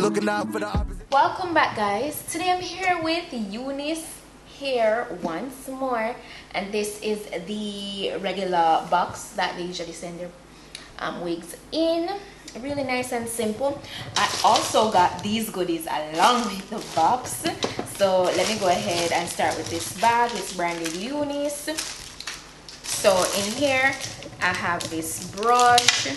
looking out for the opposite. Welcome back, guys. Today I'm here with Unice here once more, and this is the regular box that they usually send their wigs in. Really nice and simple. I also got these goodies along with the box, so let me go ahead and start with this bag. It's branded Unice. So in here I have this brush,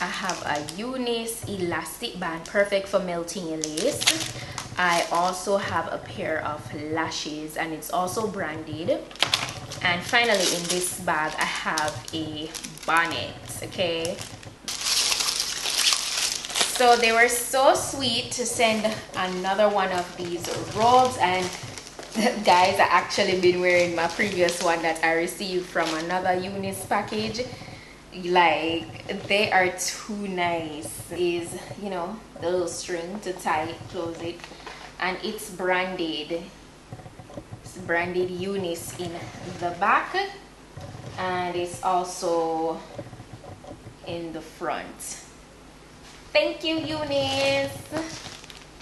I have a Unice elastic band, perfect for melting lace. I also have a pair of lashes, and it's also branded. And finally in this bag I have a bonnet. Okay, so they were so sweet to send another one of these robes. And guys, I actually been wearing my previous one that I received from another Unice package. Like, they are too nice. Is, you know, the little string to tie it, close it, and it's branded. It's branded Unice in the back, and it's also in the front. Thank you, Unice.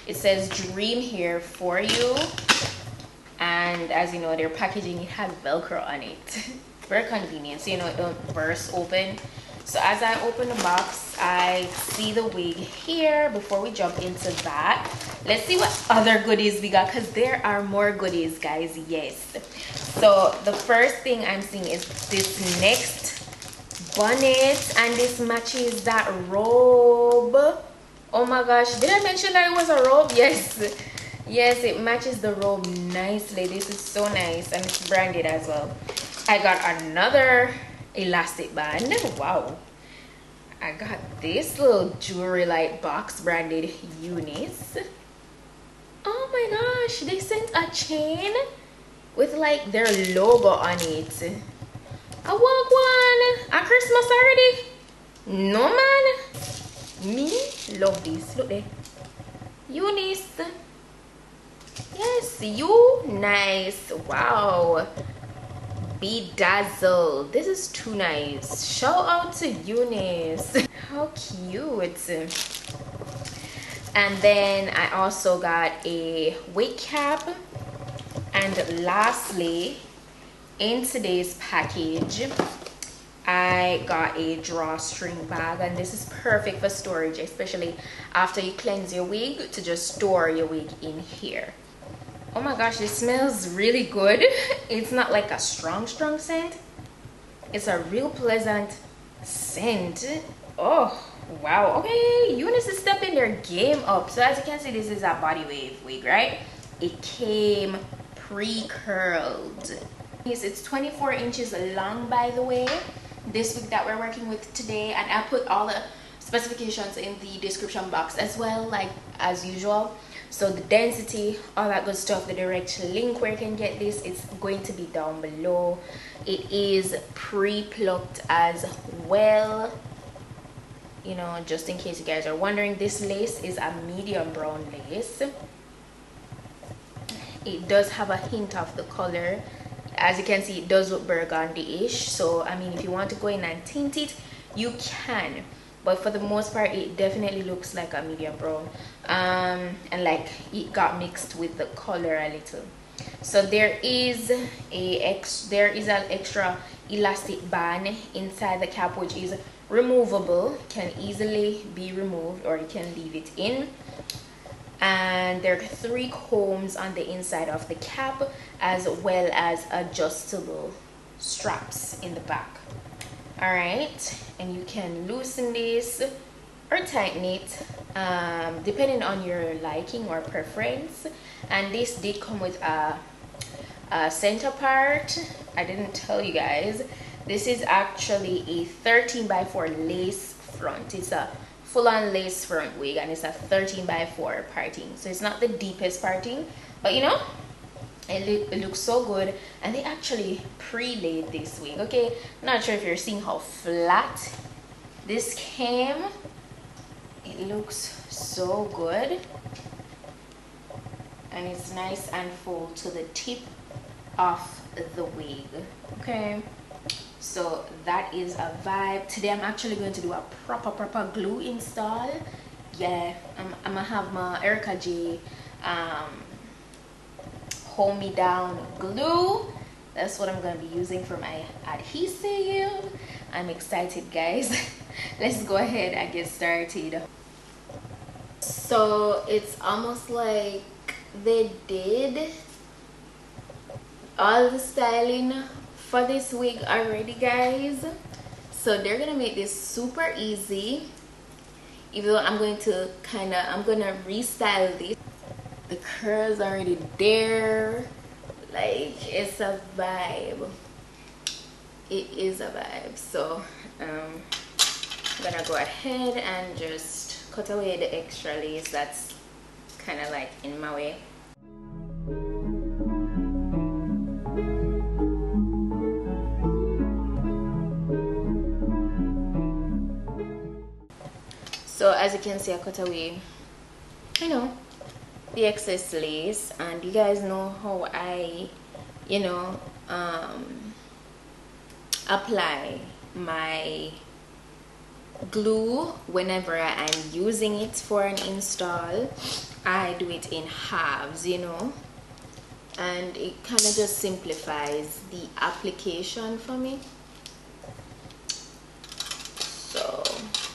It says dream here for you, and as you know, their packaging, it has Velcro on it. Very convenient, so you know it don't burst open. So as I open the box, I see the wig here. Before we jump into that, let's see what other goodies we got, because there are more goodies, guys. Yes, so the first thing I'm seeing is this next bonnet, and this matches that robe. Oh my gosh, did I mention that it was a robe? Yes, yes, it matches the robe nicely. This is so nice, and it's branded as well. I got another elastic band. Wow, I got this little jewelry light box branded Unice. Oh my gosh, they sent a chain with like their logo on it. I want one at Christmas already. No man, me love this. Look there, Unice. Yes, you nice. Wow, bedazzle. This is too nice. Shout out to Unice. How cute. And then I also got a wig cap, and lastly, in today's package, I got a drawstring bag, and this is perfect for storage, especially after you cleanse your wig, to just store your wig in here. Oh my gosh, this smells really good. It's not like a strong scent. It's a real pleasant scent. Oh wow. Okay, Unice is stepping their game up. So as you can see, this is a body wave wig, right? It came pre-curled. It's 24 inches long, by the way, this wig that we're working with today, and I'll put all the specifications in the description box as well, like as usual. So the density, all that good stuff, the direct link where you can get this, it's going to be down below. It is pre-plucked as well, you know, just in case you guys are wondering. This lace is a medium brown lace. It does have a hint of the color. As you can see, it does look burgundy-ish, so I mean, if you want to go in and tint it, you can, but for the most part it definitely looks like a medium brown, and like it got mixed with the color a little. So there is an extra elastic band inside the cap, which is removable, can easily be removed, or you can leave it in. And there are 3 combs on the inside of the cap, as well as adjustable straps in the back. All right, and you can loosen this or tighten it, depending on your liking or preference. And this did come with a center part. I didn't tell you guys, this is actually a 13x4 lace front. It's a full-on lace front wig, and it's a 13x4 parting, so it's not the deepest parting, but you know, it looks so good. And they actually pre-laid this wig. Okay, not sure if you're seeing how flat this came. It looks so good, and it's nice and full to the tip of the wig. Okay, so that is a vibe. Today I'm actually going to do a proper glue install yeah, I'm gonna have my Erica J hold me down glue. That's what I'm gonna be using for my adhesive. I'm excited, guys. Let's go ahead and get started. So it's almost like they did all the styling for this wig already, guys. So they're gonna make this super easy, even though I'm going to I'm gonna restyle this. The curls are already there. Like, it's a vibe. It is a vibe. So I'm gonna go ahead and just cut away the extra lace that's kind of like in my way. So as you can see, I cut away, you know, the excess lace, and you guys know how I, you know, apply my glue whenever I'm using it for an install. I do it in halves, you know, and it kind of just simplifies the application for me.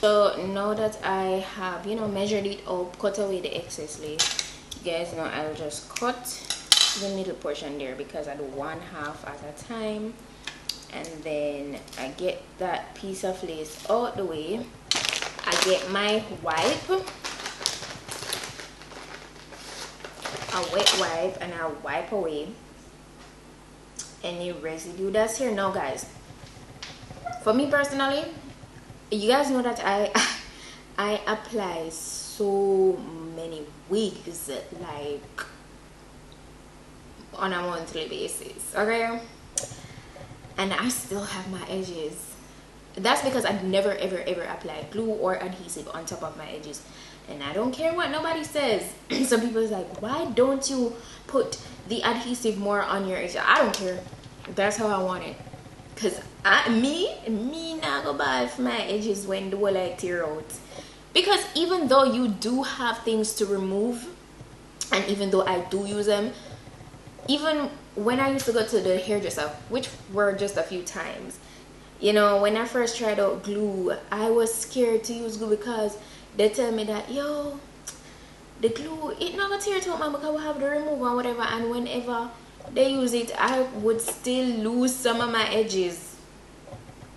So now that I have, you know, measured it up, cut away the excess lace, you guys know I'll just cut the middle portion there because I do 1/2 at a time, and then I get that piece of lace out the way. I get my wipe, a wet wipe, and I wipe away any residue that's here. Now guys, for me personally, you guys know that I apply so many wigs, like on a monthly basis, okay, and I still have my edges. That's because I've never ever applied glue or adhesive on top of my edges, and I don't care what nobody says. Some people is like, why don't you put the adhesive more on your edges? I don't care. That's how I want it. Cause me not go bad for my edges when the whole like tear out. Because even though you do have things to remove, and even though I do use them, even when I used to go to the hairdresser, which were just a few times, you know, when I first tried out glue, I was scared to use glue because they tell me that, yo, the glue, it not gonna tear it out, man, because we have the remover and whatever, and whenever they use it, I would still lose some of my edges.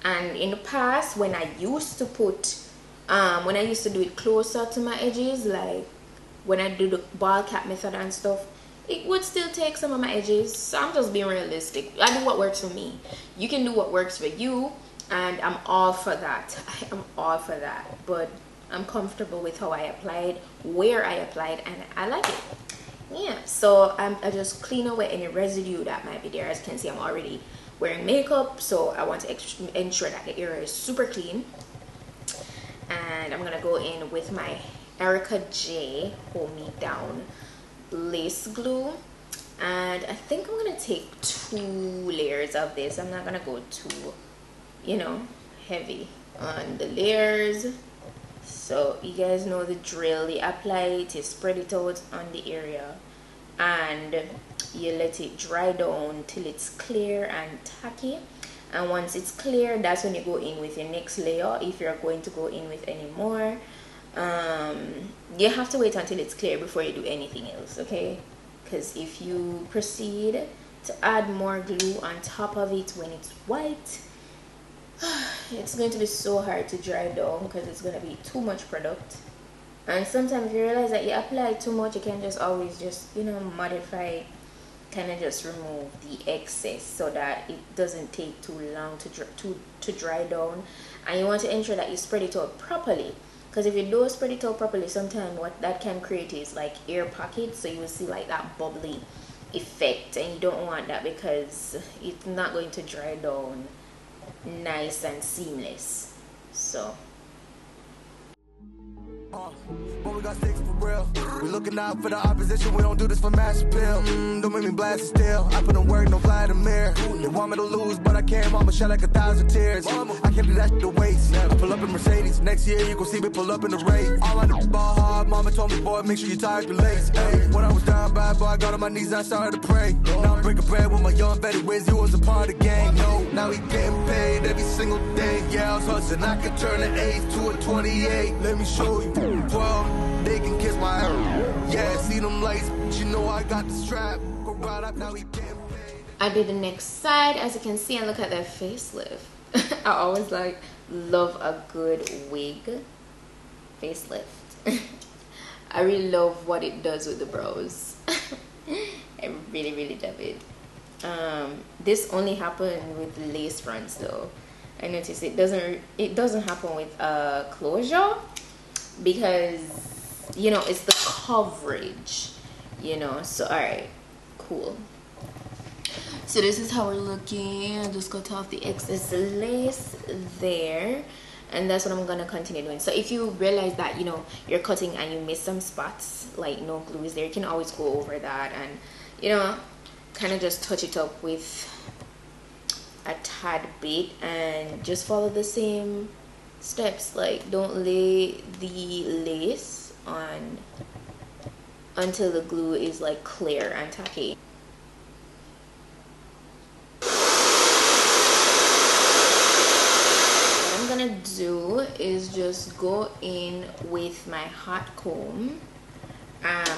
And in the past, when I used to put when I used to do it closer to my edges, like when I do the ball cap method and stuff, it would still take some of my edges. So I'm just being realistic. I do what works for me. You can do what works for you, and I'm all for that. I am all for that. But I'm comfortable with how I applied, where I applied, and I like it. Yeah, so I just clean away any residue that might be there. As you can see, I'm already wearing makeup, so I want to ensure that the area is super clean. And I'm gonna go in with my Erica J Hold Me Down lace glue, and I think I'm gonna take 2 layers of this. I'm not gonna go too, you know, heavy on the layers. So you guys know the drill. You apply it, you spread it out on the area, and you let it dry down till it's clear and tacky. And once it's clear, that's when you go in with your next layer, if you're going to go in with any more. You have to wait until it's clear before you do anything else, okay? Because if you proceed to add more glue on top of it when it's white, it's going to be so hard to dry down because it's going to be too much product. And sometimes if you realize that you apply too much, you can just always just, you know, modify, kind of just remove the excess so that it doesn't take too long to dry down. And you want to ensure that you spread it out properly, because if you don't spread it out properly, sometimes what that can create is like air pockets, so you will see like that bubbly effect, and you don't want that because it's not going to dry down nice and seamless. So But we got sticks for real. We looking out for the opposition. We don't do this for mass appeal. Don't make me blast it still. I put in work, no Vladimir. They want me to lose, but I can't. Mama shed like 1,000 tears. I can't do that shit to waste. I pull up in Mercedes. Next year you gon' see me pull up in the race. All I know ball hard. Mama told me, boy, make sure you tie your lace. Hey, when I was down bad, boy, I got on my knees and I started to pray. Now I'm breaking bread with my young Betty Wiz. He was a part of the gang. No, now he getting paid every single day. Yeah, I was hustling. I could turn an 8 to a 28. Let me show you. 12, they can kiss my ass. Yeah, see them lights, but you know I got the strap. Go right up, now he getting paid. I did the next side, as you can see, and look at that facelift. I always love a good wig facelift. I really love what it does with the brows. I really love it. This only happened with lace fronts though. I noticed it doesn't happen with closure, because you know it's the coverage, you know. So all right, cool. So this is how we're looking. I just cut off the excess lace there, and that's what I'm gonna continue doing. So if you realize that, you know, you're cutting and you miss some spots, like no glue is there, you can always go over that and, you know, kind of just touch it up with a tad bit and just follow the same steps. Like, don't lay the lace on until the glue is like clear and tacky. What I'm gonna do is just go in with my hot comb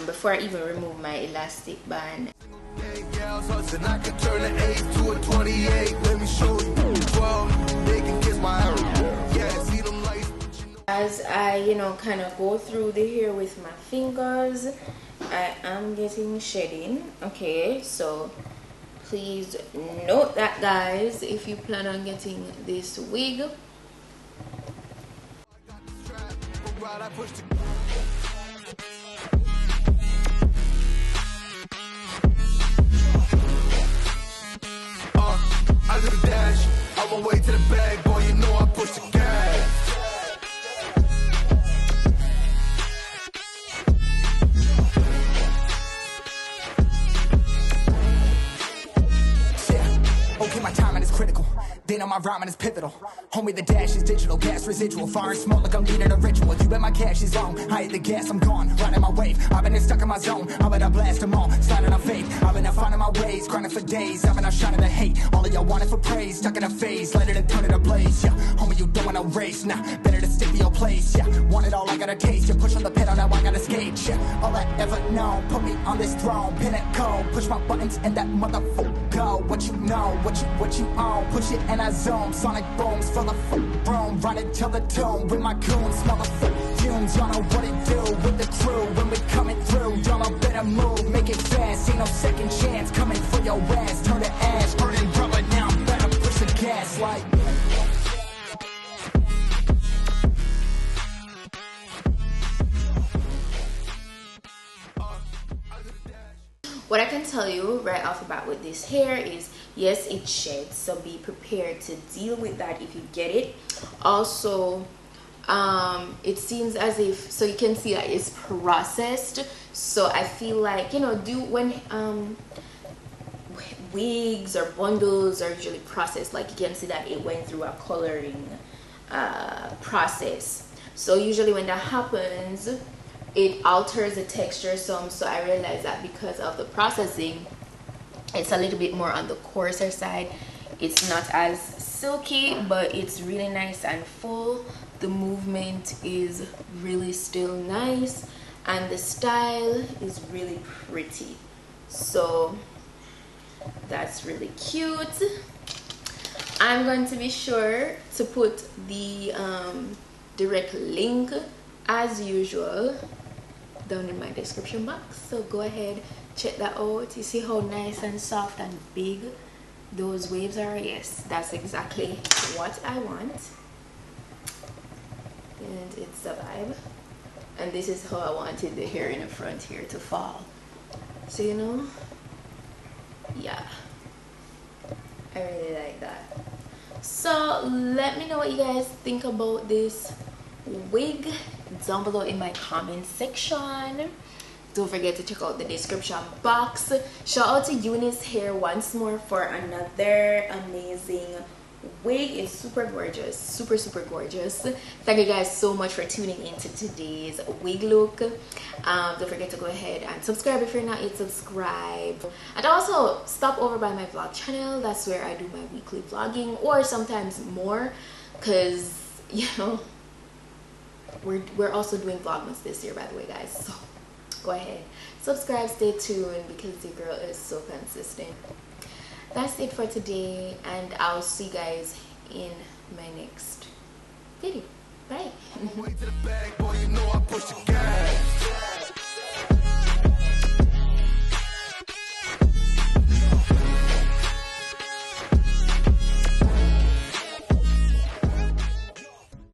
before I even remove my elastic band. I can turn an 8 to a 28. Let me show you. 12, they can kiss my ass. Yeah, see them lights. As I, you know, kind of go through the hair with my fingers, I am getting shedding. Okay, so please note that, guys, if you plan on getting this wig. I do the dash, I won't wait to the bag, boy, you know I push the gas. Yeah, okay, my timing is critical. They know my rhyming is pivotal. Homie, the dash is digital, gas residual. Fire and smoke like I'm leading a ritual. You bet my cash is long. I hit the gas, I'm gone. Riding my wave. I've been stuck in my zone. I bet I blast them all. Sliding on faith. I've been out finding my ways. Grinding for days. I've been out shining the hate. All of y'all wanted for praise. Stuck in a phase. Let it and turn it ablaze. Yeah, homie, you don't want no race. Nah, better to stick to your place. Yeah, want it all, I gotta taste. You push on the pedal, now I gotta skate. Yeah, all I ever know. Put me on this throne. Pinnacle. Push my buttons and that motherfucker go. What you know, what you own. Push it and I zone. Sonic booms full of room, run it till the tomb with my goons, smell the fumes. Y'all know what it do with the crew when we coming through. Y'all know better move, make it fast. Ain't no second chance coming for your ass. Turn to ash, burning rubber now. Better push the gas like. What I can tell you right off the bat with this hair is, yes, it sheds, so be prepared to deal with that if you get it. Also, it seems as if, so you can see that it's processed. So I feel like, you know, when wigs or bundles are usually processed, like you can see that it went through a coloring process. So usually when that happens, it alters the texture some. So I realized that because of the processing, it's a little bit more on the coarser side. It's not as silky, but it's really nice and full. The movement is really still nice, and the style is really pretty. So that's really cute. I'm going to be sure to put the direct link as usual down in my description box, so go ahead, check that out. You see how nice and soft and big those waves are? Yes, that's exactly what I want, and it's a vibe. And this is how I wanted the hair in the front here to fall. So, you know, yeah, I really like that. So let me know what you guys think about this wig down below in my comment section. Don't forget to check out the description box. Shout out to Unice here once more for another amazing wig. It's super gorgeous, super gorgeous. Thank you guys so much for tuning into today's wig look. Don't forget to go ahead and subscribe if you're not yet subscribed, and also stop over by my vlog channel. That's where I do my weekly vlogging, or sometimes more, because you know we're also doing vlogmas this year, by the way, guys. So go ahead, subscribe, stay tuned, because the girl is so consistent. That's it for today, and I'll see you guys in my next video. Bye.